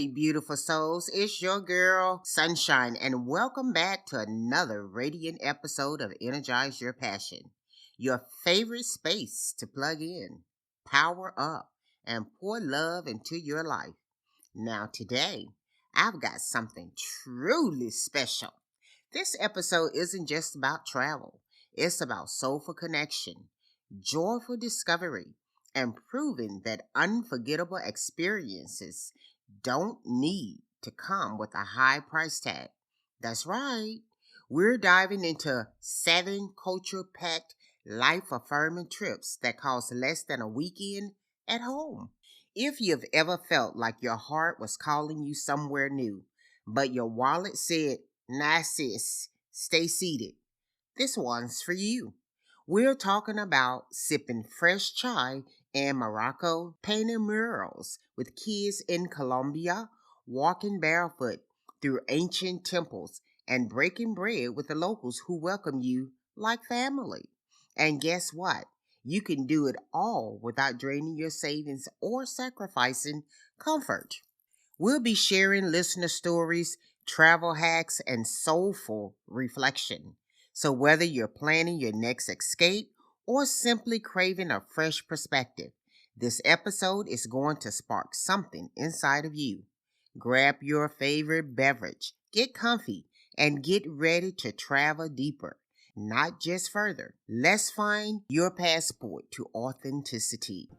Hey, beautiful souls, it's your girl, Sunshine, and welcome back to another radiant episode of Energize Your Passion, your favorite space to plug in, power up, and pour love into your life. Now, today, I've got something truly special. This episode isn't just about travel, it's about soulful connection, joyful discovery, and proving that unforgettable experiences don't need to come with a high price tag. That's right. We're diving into 7 culture packed, life affirming trips that cost less than a weekend at home. If you've ever felt like your heart was calling you somewhere new, but your wallet said, nah, sis, stay seated, this one's for you. We're talking about sipping fresh chai in Morocco, painting murals with kids in Colombia, walking barefoot through ancient temples, and breaking bread with the locals who welcome you like family. And guess what? You can do it all without draining your savings or sacrificing comfort. We'll be sharing listener stories, travel hacks, and soulful reflection. So, whether you're planning your next escape or simply craving a fresh perspective, this episode is going to spark something inside of you. Grab your favorite beverage, get comfy, and get ready to travel deeper, not just further. Let's find your passport to authenticity.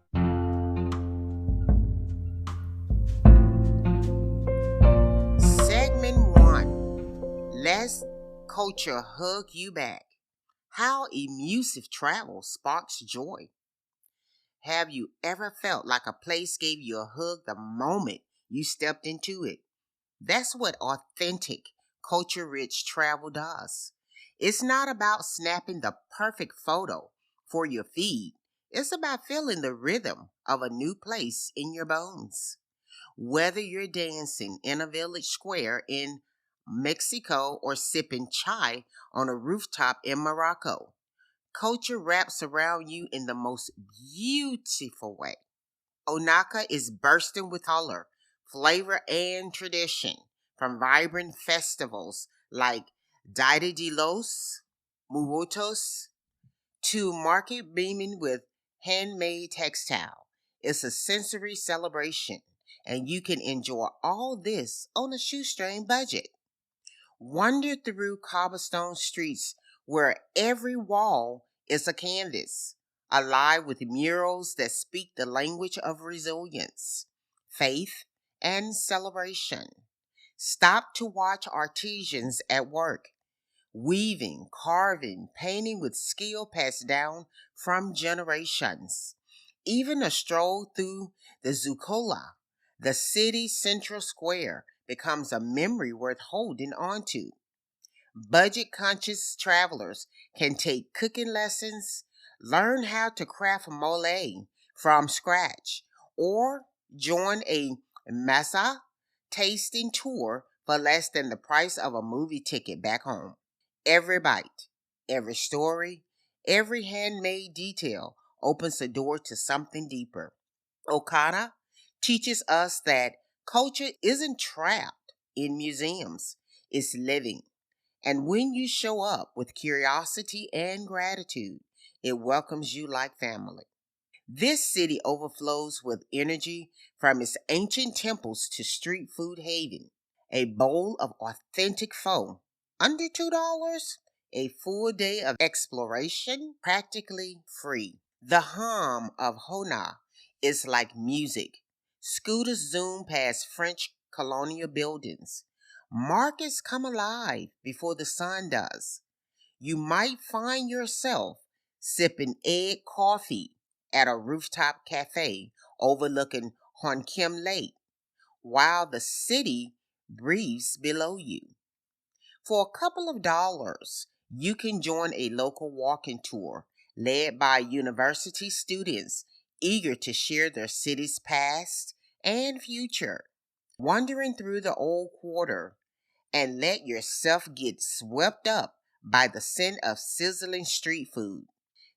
Segment 1. Let's culture hug you back. How emusive travel sparks joy. Have you ever felt like a place gave you a hug the moment you stepped into it? That's what authentic, culture rich travel does. It's not about snapping the perfect photo for your feed, it's about feeling the rhythm of a new place in your bones. Whether you're dancing in a village square in Mexico or sipping chai on a rooftop in Morocco, culture wraps around you in the most beautiful way. Onaka is bursting with color, flavor, and tradition, from vibrant festivals like Dia de los Muertos to market beaming with handmade textile. It's a sensory celebration, and you can enjoy all this on a shoestring budget. Wander through cobblestone streets where every wall is a canvas, alive with murals that speak the language of resilience, faith, and celebration. Stop to watch artisans at work, weaving, carving, painting with skill passed down from generations. Even a stroll through the Zucola, the city's central square, becomes a memory worth holding onto. Budget conscious travelers can take cooking lessons, learn how to craft mole from scratch, or join a masa tasting tour for less than the price of a movie ticket back home. Every bite, every story, every handmade detail opens the door to something deeper. Okada teaches us that culture isn't trapped in museums, it's living. And when you show up with curiosity and gratitude, it welcomes you like family. This city overflows with energy from its ancient temples to street food haven. A bowl of authentic pho, under $2, a full day of exploration, practically free. The hum of Hona is like music. Scooters zoom past French colonial buildings. Markets come alive before the sun does. You might find yourself sipping egg coffee at a rooftop cafe overlooking Honkim Lake while the city breathes below you. For a couple of dollars, you can join a local walking tour led by university students eager to share their city's past and future. Wandering through the old quarter and let yourself get swept up by the scent of sizzling street food.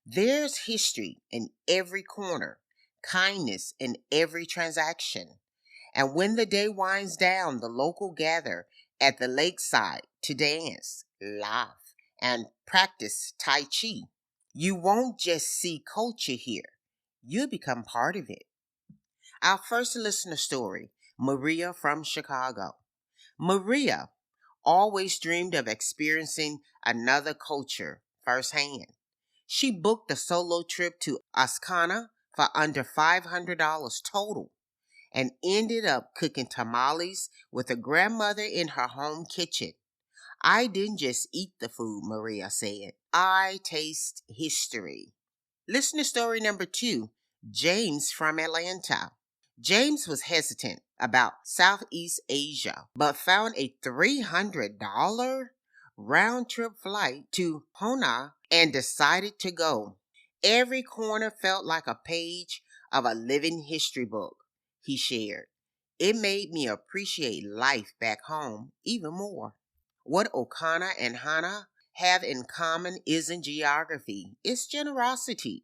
There's history in every corner, kindness in every transaction, And when the day winds down, the local gather at the lakeside to dance, laugh, and practice Tai Chi. You won't just see culture here, you'll become part of it. Our first listener story, Maria from Chicago. Maria always dreamed of experiencing another culture firsthand. She booked a solo trip to Ascana for under $500 total and ended up cooking tamales with a grandmother in her home kitchen. I didn't just eat the food, Maria said. I taste history. Listener story number 2, James from Atlanta. James was hesitant about Southeast Asia, but found a $300 round trip flight to Hona and decided to go. Every corner felt like a page of a living history book, he shared. It made me appreciate life back home even more. What Okana and Hana have in common isn't geography, it's generosity.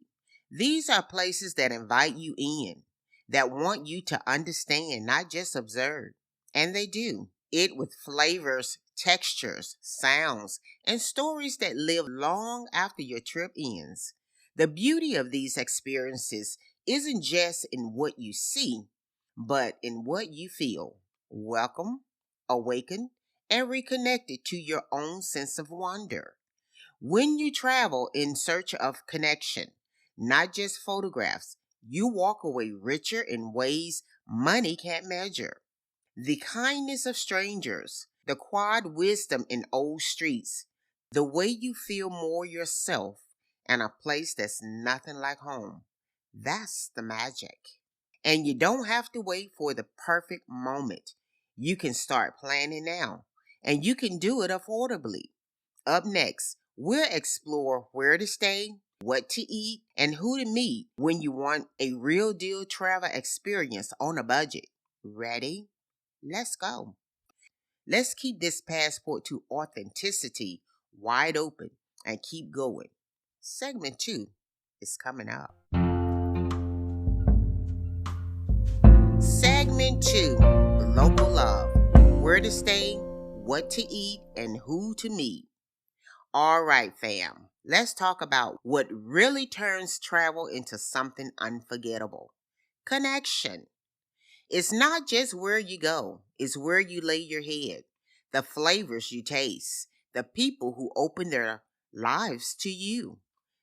These are places that invite you in, that want you to understand, not just observe. And they do it with flavors, textures, sounds, and stories that live long after your trip ends. The beauty of these experiences isn't just in what you see, but in what you feel. Welcome, awaken, and reconnected to your own sense of wonder. When you travel in search of connection, not just photographs, you walk away richer in ways money can't measure. The kindness of strangers, the quiet wisdom in old streets, the way you feel more yourself in a place that's nothing like home. That's the magic. And you don't have to wait for the perfect moment. You can start planning now, and you can do it affordably. Up next, we'll explore where to stay, what to eat, and who to meet when you want a real deal travel experience on a budget. Ready? Let's go. Let's keep this passport to authenticity wide open and keep going. Segment 2 is coming up. Segment 2, Local Love. Where to stay, what to eat, and who to meet. All right, fam. Let's talk about what really turns travel into something unforgettable. Connection. It's not just where you go, it's where you lay your head, the flavors you taste, the people who open their lives to you.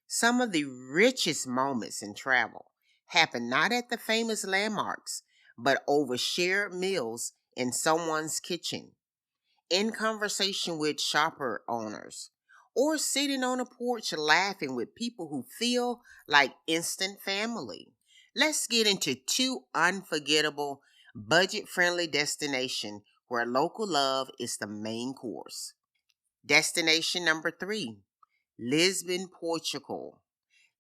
Some of the richest moments in travel happen not at the famous landmarks, but over shared meals in someone's kitchen, in conversation with shopper owners, or sitting on a porch laughing with people who feel like instant family. Let's get into 2 unforgettable, budget-friendly destinations where local love is the main course. Destination number 3, Lisbon, Portugal.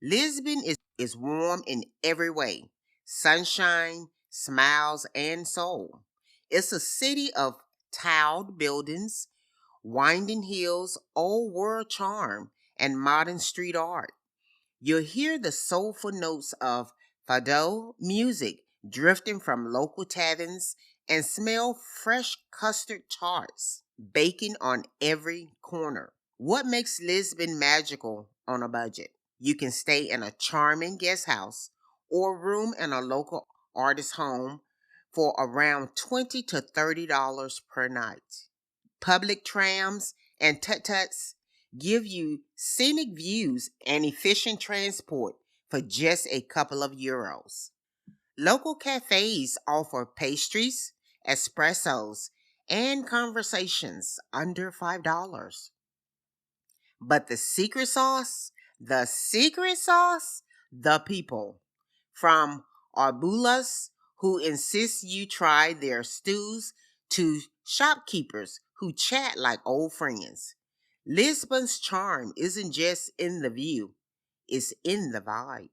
Lisbon is warm in every way. Sunshine, smiles, and soul. It's a city of tiled buildings, winding hills, old world charm, and modern street art. You'll hear the soulful notes of fado music drifting from local taverns and smell fresh custard tarts baking on every corner. What makes Lisbon magical on a budget? You can stay in a charming guest house or room in a local artist's home for around $20 to $30 per night. Public trams and tut-tuts give you scenic views and efficient transport for just a couple of euros. Local cafes offer pastries, espressos, and conversations under $5. But the people. From Arbulas, who insist you try their stews, to shopkeepers who chat like old friends. Lisbon's charm isn't just in the view, it's in the vibe.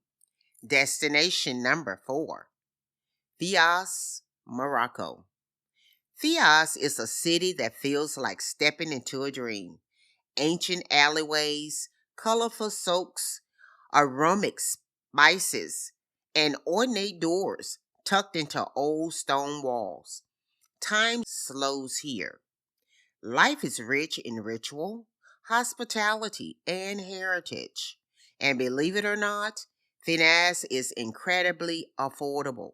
Destination number 4, Fez, Morocco. Fez is a city that feels like stepping into a dream. Ancient alleyways, colorful souks, aromatic spices, and ornate doors tucked into old stone walls. Time slows here. Life is rich in ritual, hospitality, and heritage. And believe it or not, finesse is incredibly affordable.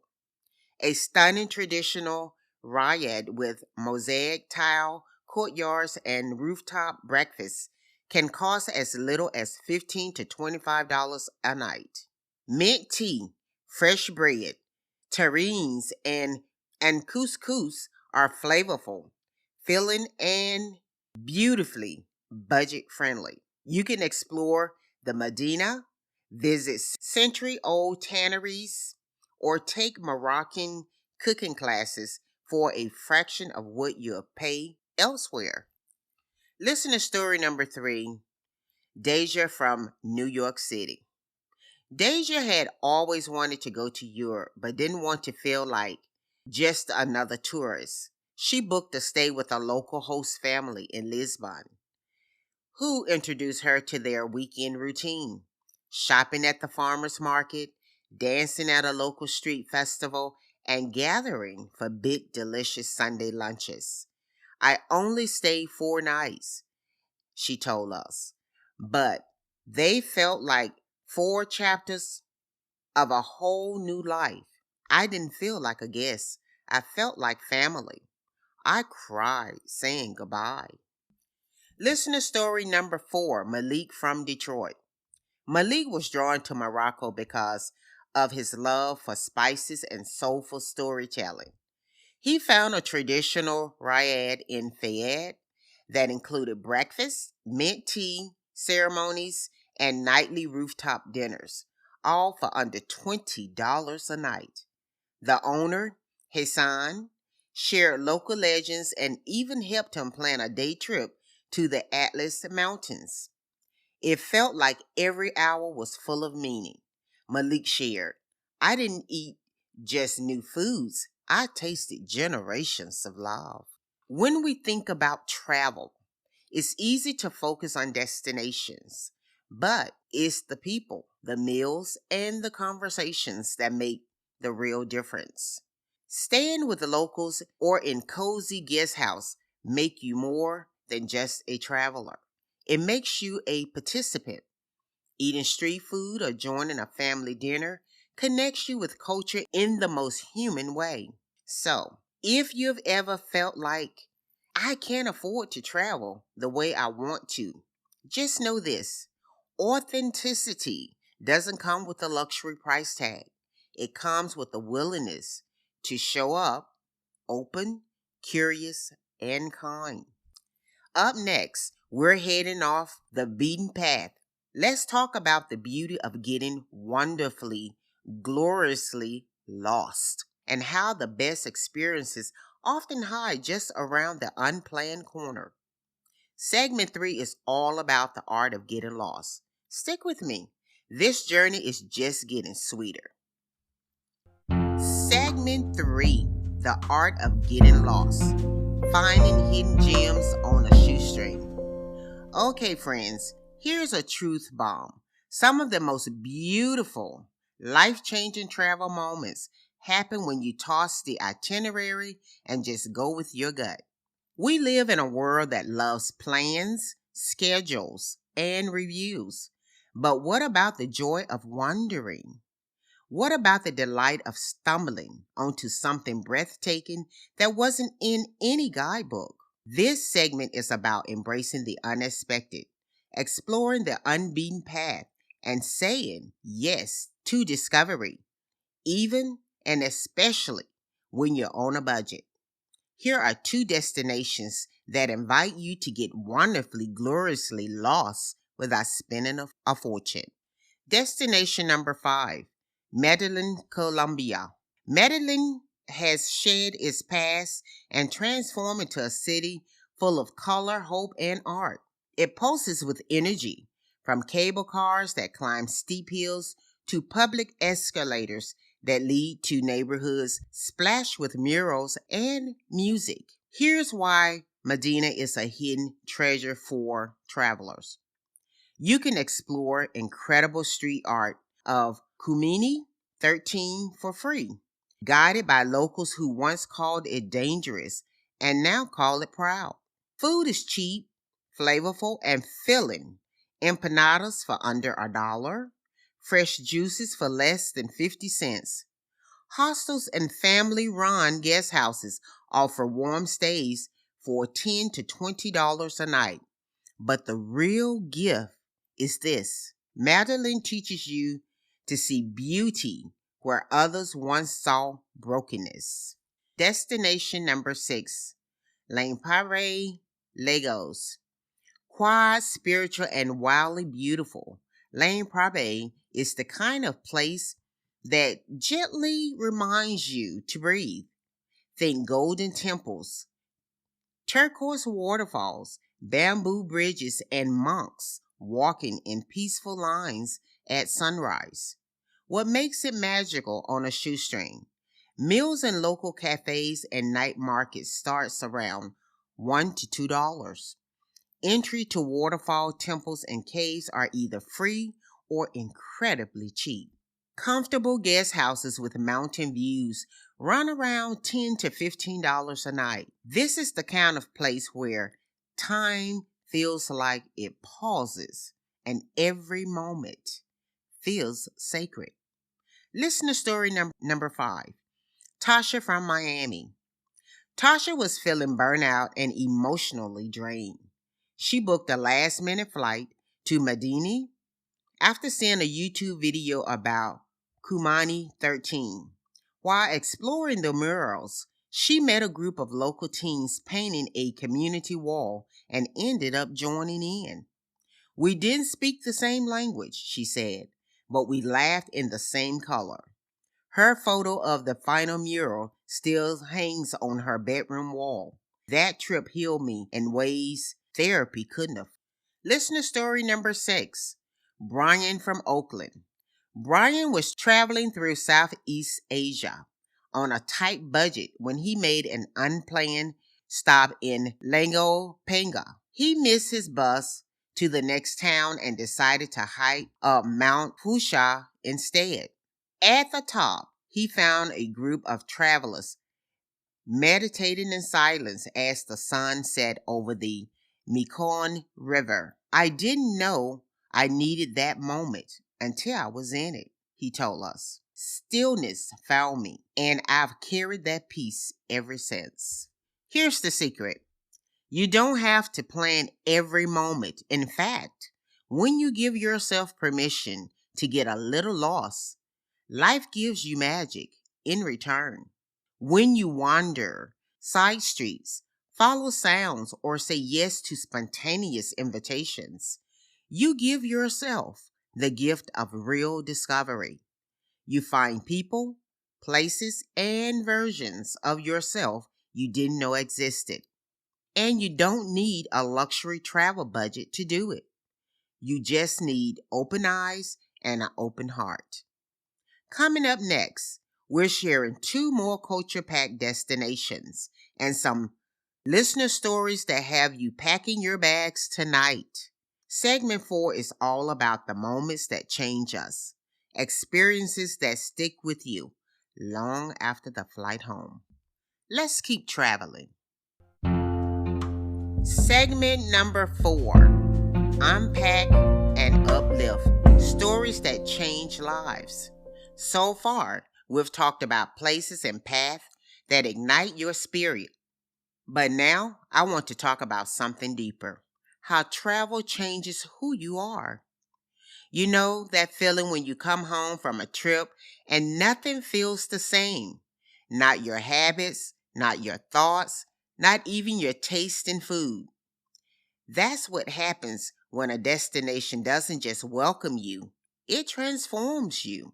A stunning traditional riad with mosaic tile, courtyards, and rooftop breakfasts can cost as little as $15 to $25 a night. Mint tea, fresh bread, terrines, and couscous are flavorful, filling, and beautifully budget friendly. You can explore the Medina, visit century old tanneries, or take Moroccan cooking classes for a fraction of what you'll pay elsewhere. Listen to story number 3, Deja from New York City. Deja had always wanted to go to Europe, but didn't want to feel like just another tourist. She booked a stay with a local host family in Lisbon, who introduced her to their weekend routine: shopping at the farmer's market, dancing at a local street festival, and gathering for big, delicious Sunday lunches. I only stayed 4 nights, she told us, but they felt like 4 chapters of a whole new life. I didn't feel like a guest. I felt like family. I cried saying goodbye. Listen to story number 4, Malik from Detroit. Malik was drawn to Morocco because of his love for spices and soulful storytelling. He found a traditional riad in Fayette that included breakfast, mint tea, ceremonies, and nightly rooftop dinners, all for under $20 a night. The owner, Hassan, shared local legends and even helped him plan a day trip to the Atlas Mountains. It felt like every hour was full of meaning. Malik shared, I didn't eat just new foods, I tasted generations of love. When we think about travel, it's easy to focus on destinations, but it's the people, the meals, and the conversations that make the real difference. Staying with the locals or in cozy guest house make you more than just a traveler. It makes you a participant. Eating street food or joining a family dinner connects you with culture in the most human way. So, if you've ever felt like I can't afford to travel the way I want to, just know this: authenticity doesn't come with a luxury price tag. It comes with the willingness to show up open, curious, and kind. Up next, we're heading off the beaten path. Let's talk about the beauty of getting wonderfully, gloriously lost, and how the best experiences often hide just around the unplanned corner. Segment 3 is all about the art of getting lost. Stick with me. This journey is just getting sweeter. Segment 3, the art of getting lost. Finding hidden gems on a shoestring. Okay, friends, here's a truth bomb. Some of the most beautiful, life-changing travel moments happen when you toss the itinerary and just go with your gut. We live in a world that loves plans, schedules, and reviews. But what about the joy of wandering? What about the delight of stumbling onto something breathtaking that wasn't in any guidebook? This segment is about embracing the unexpected, exploring the unbeaten path, and saying yes to discovery, even and especially when you're on a budget. Here are 2 destinations that invite you to get wonderfully, gloriously lost without spending a fortune. Destination number 5, Medellin, Colombia. Medellin has shed its past and transformed into a city full of color, hope, and art. It pulses with energy, from cable cars that climb steep hills to public escalators that lead to neighborhoods splashed with murals and music. Here's why Medina is a hidden treasure for travelers. You can explore incredible street art of Kumini 13 for free. guided by locals who once called it dangerous and now call it proud. Food is cheap, flavorful, and filling. Empanadas for under $1, fresh juices for less than 50 cents. Hostels and family-run guest houses offer warm stays for $10 to $20 a night. But the real gift is this. Madeline teaches you to see beauty where others once saw brokenness. Destination number 6, Langpare, Lagos. Quiet, spiritual, and wildly beautiful, Langpare is the kind of place that gently reminds you to breathe. Think golden temples, turquoise waterfalls, bamboo bridges, and monks walking in peaceful lines at sunrise. What makes it magical on a shoestring? Meals in local cafes and night markets starts around $1 to $2. Entry to waterfall temples and caves are either free or incredibly cheap. Comfortable guest houses with mountain views run around $10 to $15 a night. This is the kind of place where time feels like it pauses and every moment feels sacred. Listener story number 5. Tasha from Miami. Tasha was feeling burnout and emotionally drained. She booked a last-minute flight to Medina after seeing a YouTube video about Kumani 13. While exploring the murals, she met a group of local teens painting a community wall and ended up joining in. We didn't speak the same language, she said, but we laughed in the same color. Her photo of the final mural still hangs on her bedroom wall. That trip healed me in ways therapy couldn't have. Listener story number 6. Brian from Oakland. Brian was traveling through Southeast Asia on a tight budget when he made an unplanned stop in Langopanga. He missed his bus to the next town and decided to hike up Mount Pusha instead. At the top, he found a group of travelers meditating in silence as the sun set over the Mekong River. I didn't know I needed that moment until I was in it, he told us. Stillness found me, and I've carried that peace ever since. Here's the secret. You don't have to plan every moment. In fact, when you give yourself permission to get a little lost, life gives you magic in return. When you wander side streets, follow sounds, or say yes to spontaneous invitations, you give yourself the gift of real discovery. You find people, places, and versions of yourself you didn't know existed. And you don't need a luxury travel budget to do it. You just need open eyes and an open heart. Coming up next, we're sharing 2 more culture-packed destinations and some listener stories that have you packing your bags tonight. Segment 4 is all about the moments that change us, experiences that stick with you long after the flight home. Let's keep traveling. Segment number 4, Unpack and Uplift, stories that change lives. So far, we've talked about places and paths that ignite your spirit. But now, I want to talk about something deeper. How travel changes who you are. You know that feeling when you come home from a trip and nothing feels the same. Not your habits, not your thoughts, not even your taste in food. That's what happens when a destination doesn't just welcome you, it transforms you.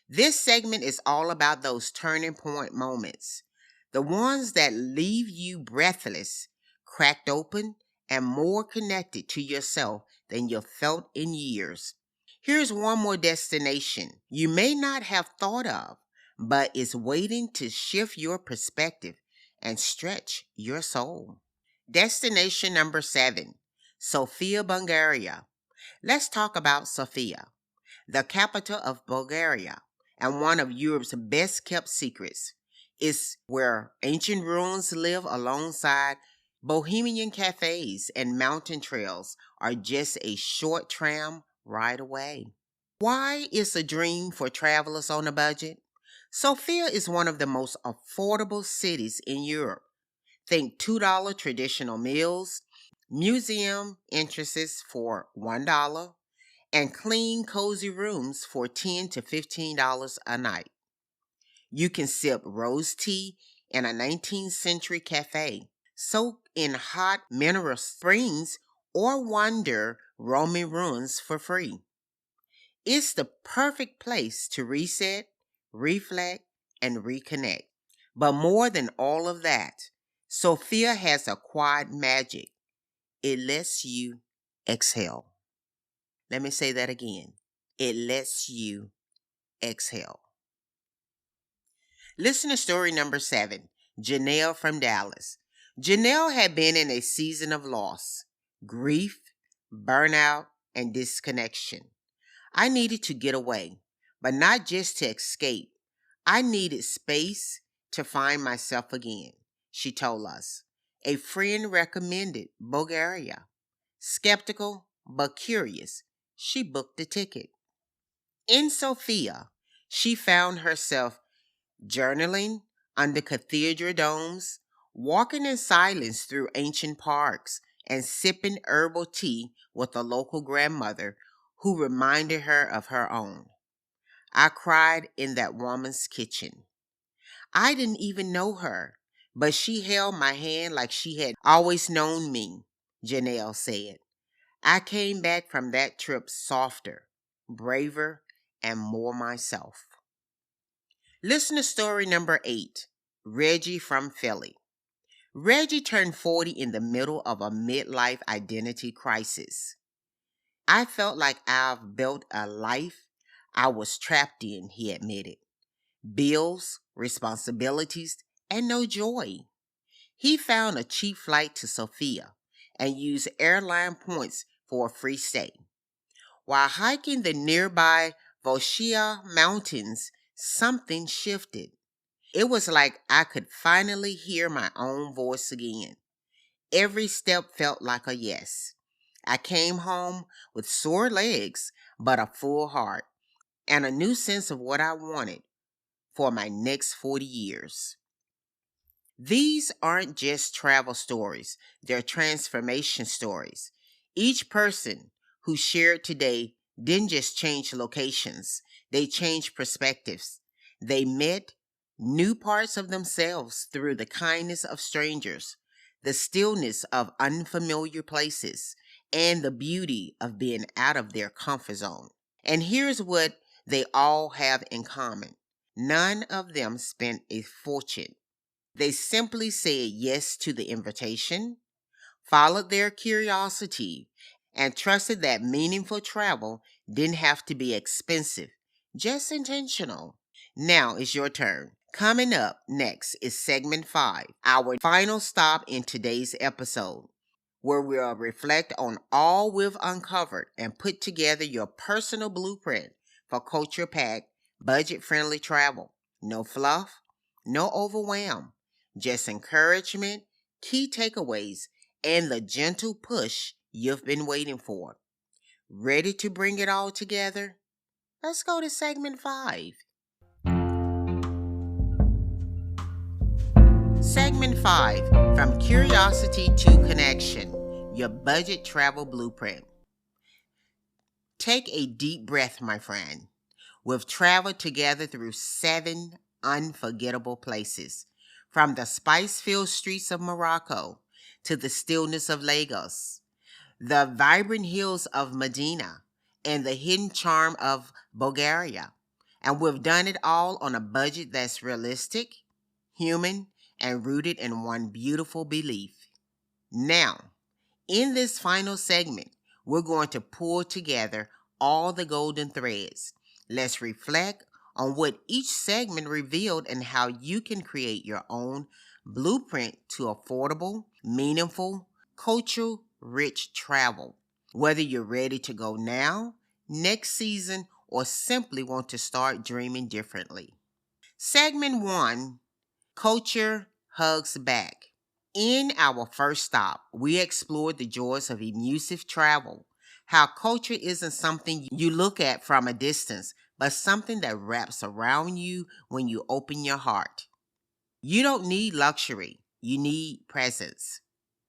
This segment is all about those turning point moments, the ones that leave you breathless, cracked open, and more connected to yourself than you've felt in years. Here's one more destination you may not have thought of, but is waiting to shift your perspective and stretch your soul. Destination number 7, Sofia, Bulgaria. Let's talk about Sofia, the capital of Bulgaria, and one of Europe's best kept secrets. It's where ancient ruins live alongside bohemian cafes, and mountain trails are just a short tram ride away. Why is a dream for travelers on a budget? Sofia is one of the most affordable cities in Europe. Think $2 traditional meals, museum entrances for $1, and clean, cozy rooms for $10 to $15 a night. You can sip rose tea in a 19th century cafe, soak in hot mineral springs, or wander Roman ruins for free. It's the perfect place to reset, reflect, and reconnect. But more than all of that, Sophia has a quiet magic. It lets you exhale. Let me say that again. It lets you exhale. Listen to story number 7, Janelle from Dallas. Janelle had been in a season of loss, grief, burnout, and disconnection. I needed to get away, but not just to escape. I needed space to find myself again, she told us. A friend recommended Bulgaria. Skeptical but curious, she booked the ticket. In Sofia, she found herself journaling under cathedral domes, walking in silence through ancient parks, and sipping herbal tea with a local grandmother who reminded her of her own. I cried in that woman's kitchen. I didn't even know her, but she held my hand like she had always known me, Janelle said. I came back from that trip softer, braver, and more myself. Listen to story number 8, Reggie from Philly. Reggie turned 40 in the middle of a midlife identity crisis. I felt like I've built a life I was trapped in, he admitted. Bills, responsibilities, and no joy. He found a cheap flight to Sofia and used airline points for a free stay. While hiking the nearby Volscia Mountains, something shifted. It was like I could finally hear my own voice again. Every step felt like a yes. I came home with sore legs, but a full heart, and a new sense of what I wanted for my next 40 years. These aren't just travel stories, they're transformation stories. Each person who shared today didn't just change locations, they changed perspectives. They met new parts of themselves through the kindness of strangers, the stillness of unfamiliar places, and the beauty of being out of their comfort zone. And here's what they all have in common. None of them spent a fortune. They simply said yes to the invitation, followed their curiosity, and trusted that meaningful travel didn't have to be expensive, just intentional. Now it's your turn. Coming up next is segment 5, our final stop in today's episode, where we'll reflect on all we've uncovered and put together your personal blueprint for culture-packed, budget-friendly travel. No fluff, no overwhelm, just encouragement, key takeaways, and the gentle push you've been waiting for. Ready to bring it all together? Let's go to segment 5. Segment 5, From Curiosity to Connection, your budget travel blueprint. Take a deep breath, my friend. We've traveled together through 7 unforgettable places, from the spice-filled streets of Morocco to the stillness of Lagos, the vibrant hills of Medina, and the hidden charm of Bulgaria. And we've done it all on a budget that's realistic, human, and rooted in one beautiful belief. Now, in this final segment, we're going to pull together all the golden threads. Let's reflect on what each segment revealed and how you can create your own blueprint to affordable, meaningful, cultural rich travel. Whether you're ready to go now, next season, or simply want to start dreaming differently. Segment 1, Culture Hugs Back. In our first stop, we explored the joys of immersive travel, how culture isn't something you look at from a distance, but something that wraps around you when you open your heart. You don't need luxury, you need presence.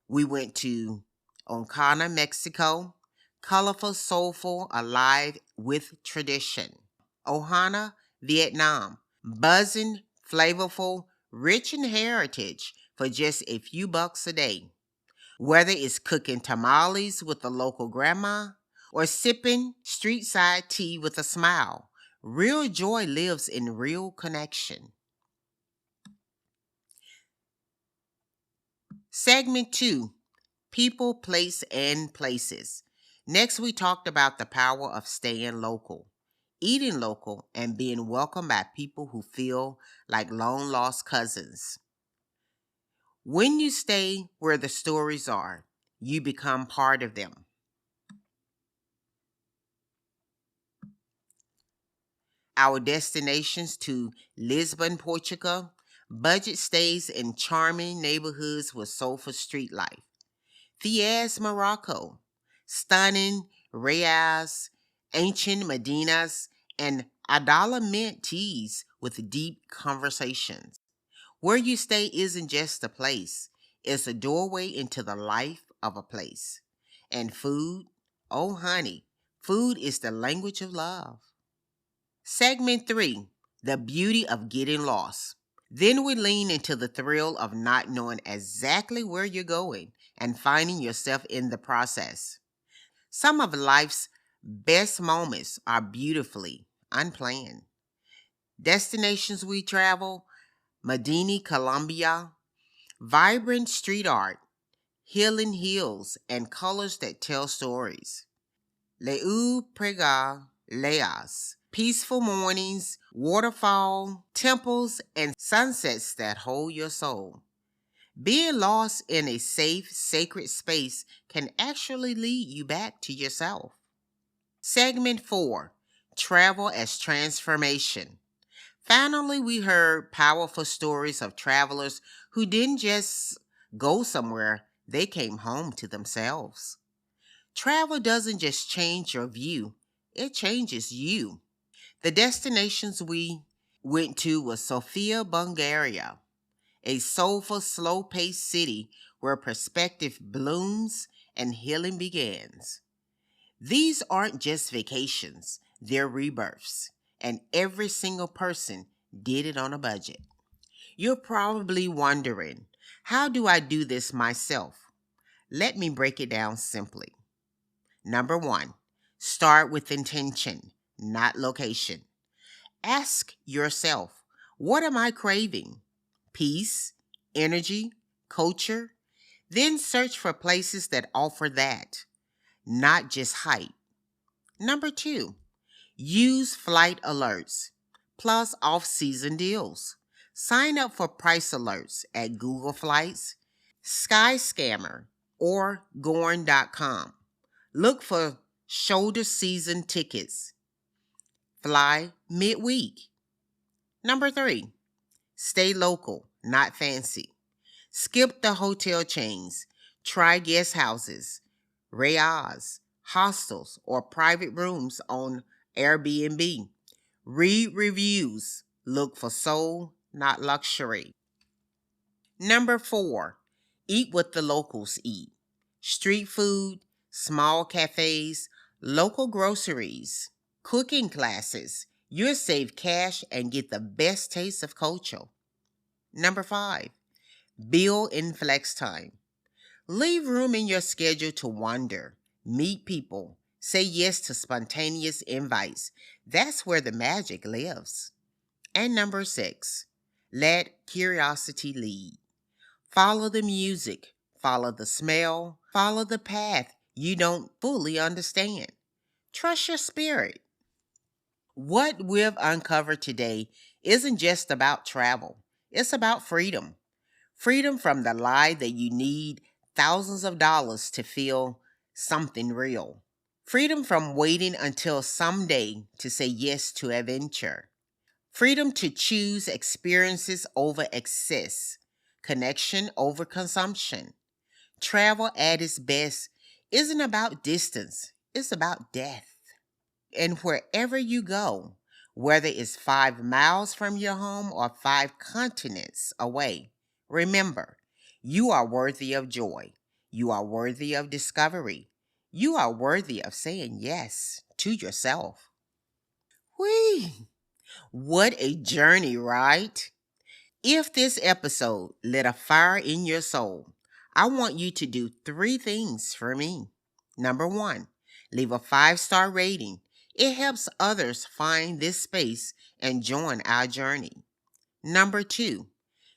We went to Oncana, Mexico, colorful, soulful, alive with tradition. Ohana, Vietnam, buzzing, flavorful, rich in heritage for just a few bucks a day. Whether it's cooking tamales with a local grandma or sipping street side tea with a smile, real joy lives in real connection. Segment 2, People, Place, and Places. Next, we talked about the power of staying local, eating local, and being welcomed by people who feel like long lost cousins. When you stay where the stories are, you become part of them. Our destinations to Lisbon, Portugal, budget stays in charming neighborhoods with soulful street life. Fez, Morocco, stunning Riyadhs, ancient Medinas, and Adala mint teas with deep conversations. Where you stay isn't just a place, it's a doorway into the life of a place. And food, oh honey, food is the language of love. Segment 3, The Beauty of Getting Lost. Then we lean into the thrill of not knowing exactly where you're going and finding yourself in the process. Some of life's best moments are beautifully unplanned. Destinations we travel: Medini, Colombia, vibrant street art, healing hills, and colors that tell stories. Leu Prega Leas, peaceful mornings, waterfall, temples, and sunsets that hold your soul. Being lost in a safe, sacred space can actually lead you back to yourself. Segment 4, Travel as Transformation. Finally, we heard powerful stories of travelers who didn't just go somewhere, they came home to themselves. Travel doesn't just change your view, it changes you. The destinations we went to was Sofia, Bulgaria, a soulful, slow-paced city where perspective blooms and healing begins. These aren't just vacations, they're rebirths, and every single person did it on a budget. You're probably wondering, how do I do this myself? Let me break it down simply. Number 1, start with intention, not location. Ask yourself, what am I craving? Peace, energy, culture? Then search for places that offer that, not just height. Number 2, use flight alerts plus off-season deals. Sign up for price alerts at Google Flights, Skyscanner, or Gorn.com. Look for shoulder season tickets. Fly midweek. Number 3, stay local, not fancy. Skip the hotel chains. Try guest houses, riads, hostels, or private rooms on Airbnb. Read reviews. Look for soul, not luxury. Number 4, eat what the locals eat. Street food, small cafes, local groceries, cooking classes. You'll save cash and get the best taste of culture. Number 5, build in flex time. Leave room in your schedule to wander, meet people, say yes to spontaneous invites. That's where the magic lives. And number 6, let curiosity lead. Follow the music, follow the smell, follow the path you don't fully understand. Trust your spirit. What we've uncovered today isn't just about travel, it's about freedom. Freedom from the lie that you need thousands of dollars to feel something real. Freedom from waiting until someday to say yes to adventure. Freedom to choose experiences over excess. Connection over consumption. Travel at its best isn't about distance, it's about depth. And wherever you go, whether it's 5 miles from your home or 5 continents away, remember, you are worthy of joy. You are worthy of discovery. You are worthy of saying yes to yourself. Whee! What a journey, right? If this episode lit a fire in your soul, I want you to do 3 things for me. Number 1, leave a 5-star rating. It helps others find this space and join our journey. Number 2,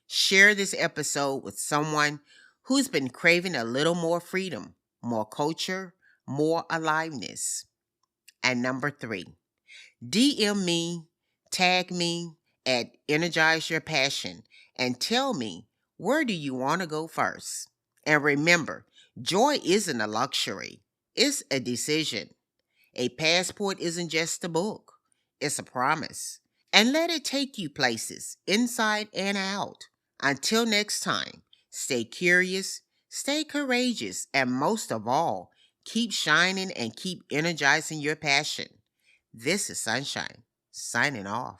share this episode with someone who's been craving a little more freedom, more culture, more aliveness. And number 3, DM me, tag me at EnergizeURPassion, and tell me, where do you want to go first? And remember, joy isn't a luxury, it's a decision. A passport isn't just a book, it's a promise. And let it take you places, inside and out. Until next time, stay curious, stay courageous, and most of all, keep shining and keep energizing your passion. This is Sunshine, signing off.